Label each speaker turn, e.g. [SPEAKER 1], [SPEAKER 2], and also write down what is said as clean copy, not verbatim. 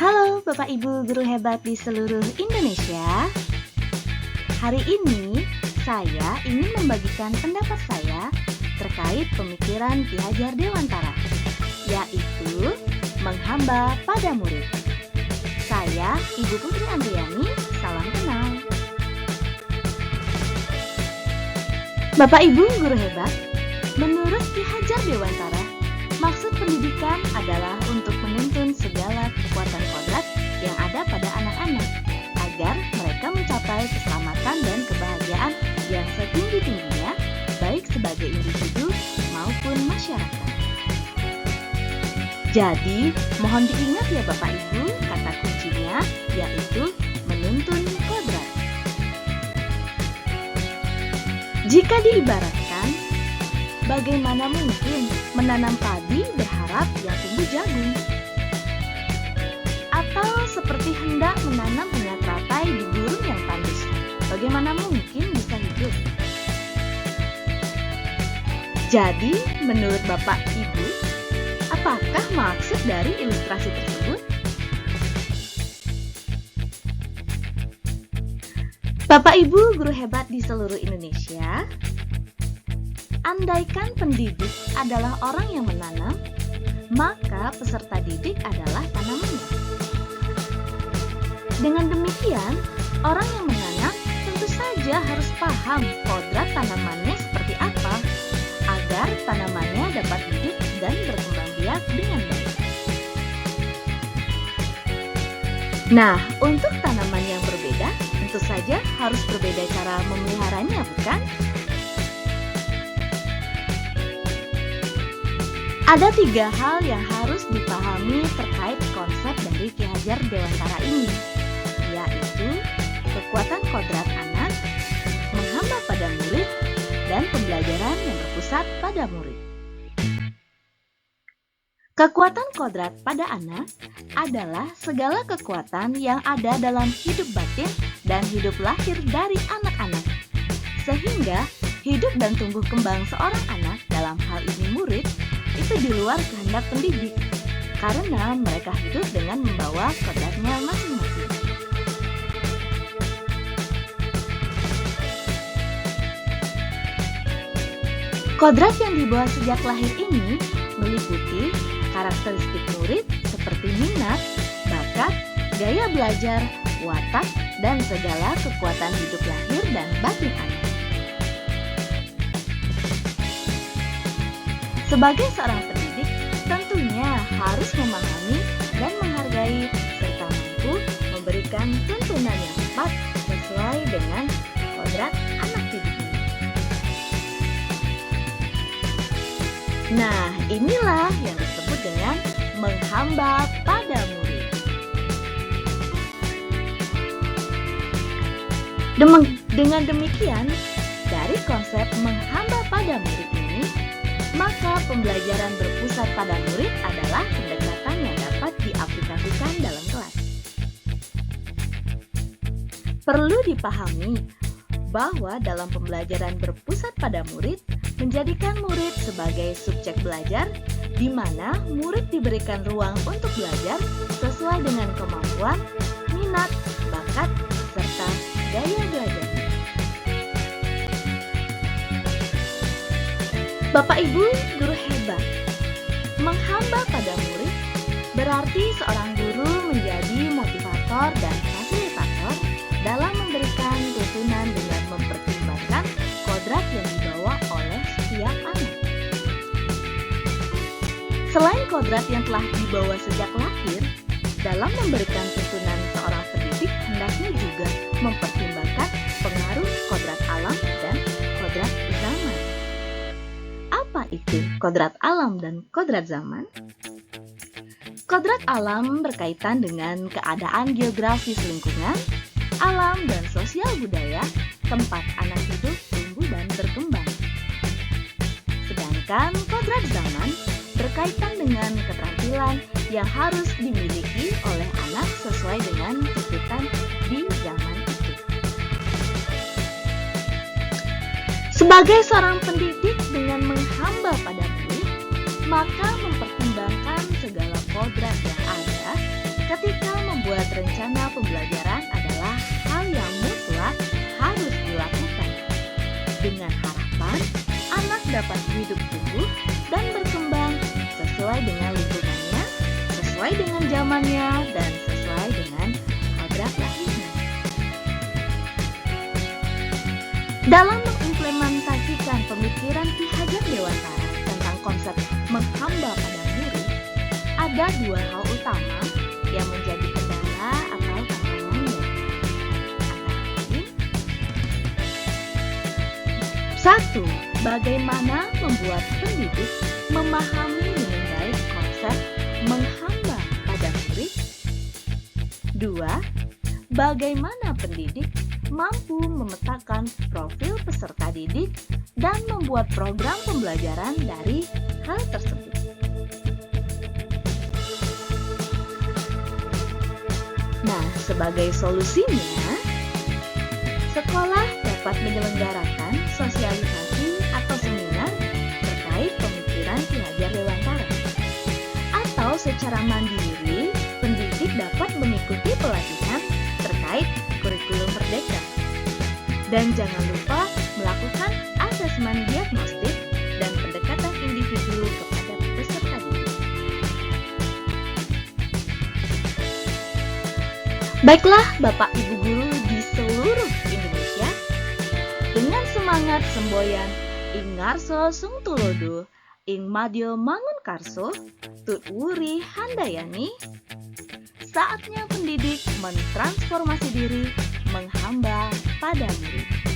[SPEAKER 1] Halo Bapak Ibu guru hebat di seluruh Indonesia. Hari ini saya ingin membagikan pendapat saya terkait pemikiran Ki Hajar Dewantara, yaitu menghamba pada murid. Saya Ibu Putri Andriani, salam kenal. Bapak Ibu guru hebat, menurut Ki Hajar Dewantara, maksud pendidikan adalah untuk menuntun segala kekuatan kodrat yang ada pada anak-anak agar mereka mencapai keselamatan dan kebahagiaan yang setinggi-tingginya, baik sebagai individu maupun masyarakat. Jadi, mohon diingat ya Bapak Ibu, kata kuncinya yaitu menuntun kodrat. Jika diibaratkan, bagaimana mungkin menanam padi berharap yang tumbuh jagung? Atau seperti hendak menanam minyak teratai di burung yang tandus, bagaimana mungkin bisa hidup? Jadi, menurut Bapak Ibu, apakah maksud dari ilustrasi tersebut? Bapak Ibu guru hebat di seluruh Indonesia, andaikan pendidik adalah orang yang menanam, maka peserta didik adalah tanamannya. Dengan demikian, orang yang menanam tentu saja harus paham kodrat tanamannya seperti apa, agar tanamannya dapat hidup dan berkembang biak dengan baik. Nah, untuk tanaman yang berbeda, tentu saja harus berbeda cara memeliharanya, bukan? Ada 3 hal yang harus dipahami terkait konsep dari Ki Hajar Dewantara ini, yaitu kekuatan kodrat anak, menghamba pada murid, dan pembelajaran yang berpusat pada murid. Kekuatan kodrat pada anak adalah segala kekuatan yang ada dalam hidup batin dan hidup lahir dari anak-anak, sehingga hidup dan tumbuh kembang seorang anak, dalam hal ini murid, itu di luar kehendak pendidik, karena mereka hidup dengan membawa kodratnya masing-masing. Kodrat yang dibawa sejak lahir ini meliputi karakteristik murid seperti minat, bakat, gaya belajar, watak, dan segala kekuatan hidup lahir dan batin anak. Sebagai seorang pendidik, tentunya harus memahami dan menghargai serta mampu memberikan tuntunan yang tepat sesuai dengan kodrat anak didiknya. Nah, inilah yang disebut dengan menghamba pada murid. Dengan demikian, dari konsep menghamba pada murid ini, maka pembelajaran berpusat pada murid adalah pendekatan yang dapat diaplikasikan dalam kelas. Perlu dipahami bahwa dalam pembelajaran berpusat pada murid, menjadikan murid sebagai subjek belajar, di mana murid diberikan ruang untuk belajar sesuai dengan kemampuan, minat, bakat, serta gaya belajar. Bapak Ibu guru hebat, menghamba pada murid berarti seorang guru menjadi motivator dan fasilitator dalam memberikan tuntunan dengan mempertimbangkan kodrat yang dibawa oleh setiap anak. Selain kodrat yang telah dibawa sejak lahir, dalam memberikan tuntunan seorang pendidik hendaknya juga mempertimbangkan pengaruh kodrat alam dan kodrat zaman. Apa itu kodrat alam dan kodrat zaman? Kodrat alam berkaitan dengan keadaan geografis lingkungan, alam dan sosial budaya tempat anak hidup, tumbuh, dan berkembang. Sedangkan kodrat zaman berkaitan dengan keterampilan yang harus dimiliki oleh anak sesuai dengan tuntutan di zaman itu. Sebagai seorang pendidik dengan menghamba pada murid, maka mempertimbangkan segala kodrat yang ada Ketika membuat rencana pembelajaran adalah hal yang mutlak harus dilakukan, dengan harapan anak dapat hidup tumbuh dan berkembang sesuai dengan lingkungannya, sesuai dengan zamannya, dan sesuai dengan kodrat lahirnya. Dalam mengimplementasikan pemikiran Ki Hajar Dewantara tentang konsep menghamba pada murid, ada dua hal utama yang menjadi kendala atau tantangannya. Antara lain, 1. Bagaimana membuat pendidik memahami dengan baik konsep menghamba pada murid. 2. Bagaimana pendidik mampu memetakan profil peserta didik dan membuat program pembelajaran dari hal tersebut. Nah, sebagai solusinya, sekolah dapat menyelenggarakan sosialisasi atau seminar terkait pemikiran Ki Hajar Dewantara. Atau secara mandiri, pendidik dapat mengikuti pelatihan terkait kurikulum merdeka. Dan jangan lupa melakukan asesmen diagnostik dan pendekatan individu kepada peserta didik. Baiklah Bapak Ibu Guru di seluruh Indonesia, dengan semangat semboyan ing ngarso sung tulodo, ing madya mangun karso, tut wuri handayani, saatnya pendidik mentransformasi diri menghamba pada murid.